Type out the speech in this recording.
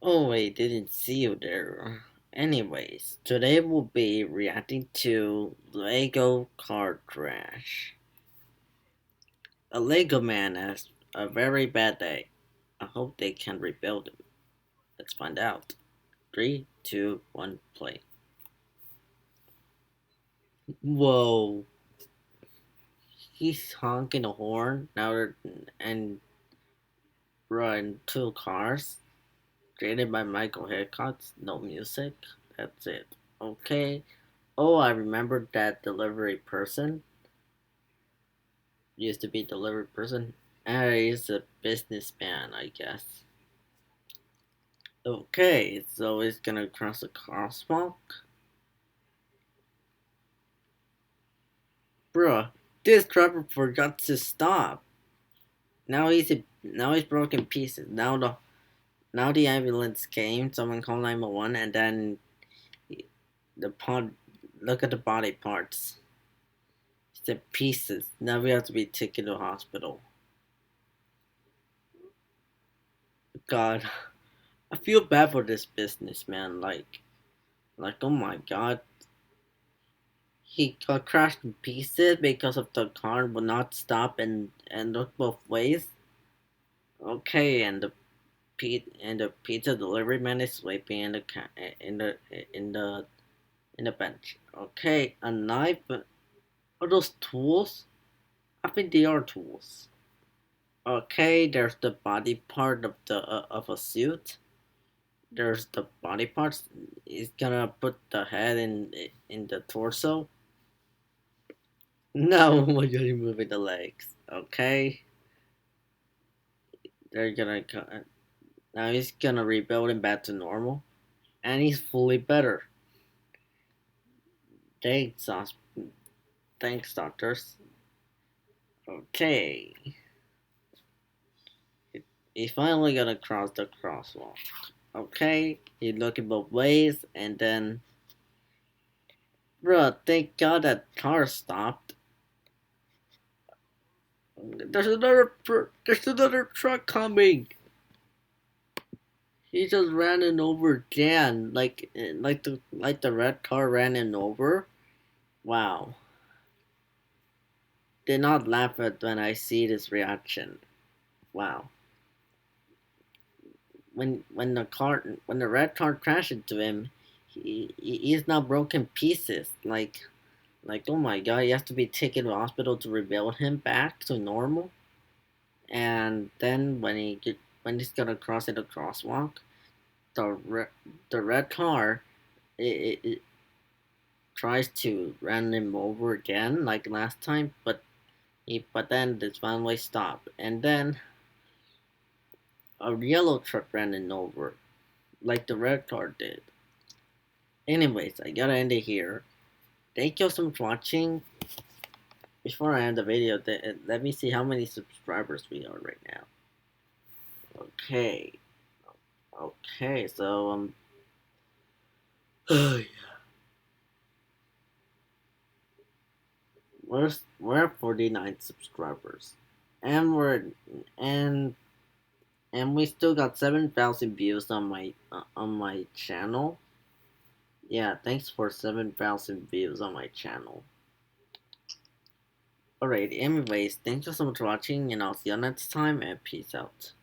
Oh, I didn't see you there. Anyways, today we'll be reacting to Lego Car Crash. A Lego man has a very bad day. I hope they can rebuild him. Let's find out. Three, two, one, play. Whoa, he's honking a horn now and run two cars. Created by Michael Hickok. No music. That's it. Okay. Oh, I remember that delivery person. Used to be delivery person. And he's a businessman, I guess. Okay, so he's gonna cross a crosswalk. Bruh, this driver forgot to stop. Now he's broken pieces. Now the ambulance came. Someone called 911, and then the pod. Look at the body parts. It's in pieces. Now we have to be taken to hospital. God, I feel bad for this businessman. Like, oh my God, he got crashed in pieces because of the car would not stop and look both ways. Okay, and the pizza delivery man is sleeping in in the in the in the bench. Okay, a knife. Are those tools? I think they are tools. Okay, there's the body part of a suit. There's the body parts. He's gonna put the head in the torso. No, you're moving the legs. Okay, they're gonna now he's gonna rebuild him back to normal, and he's fully better. Thanks, thanks, doctors. Okay, he's finally gonna cross the crosswalk. Okay, he's looking both ways, and then, bro, thank God that car stopped. There's another truck coming. He just ran him over again, like the red car ran him over. Wow. Did not laugh at when I see this reaction. Wow. When the red car crashed into him, he's now broken pieces. Like oh my God, he has to be taken to the hospital to rebuild him back to normal. And then when he's gonna cross the crosswalk, the red car it tries to run him over again like last time, but then this one way stopped, and then a yellow truck ran him over like the red car did. Anyways, I gotta end it here. Thank you so much for watching. Before I end the video, let me see how many subscribers we are right now. Okay, okay, so we're at 49 subscribers, and and and we still got 7,000 views on my channel. Yeah, thanks for 7,000 views on my channel. Alright, anyways, thank you so much for watching, and I'll see you next time, and peace out.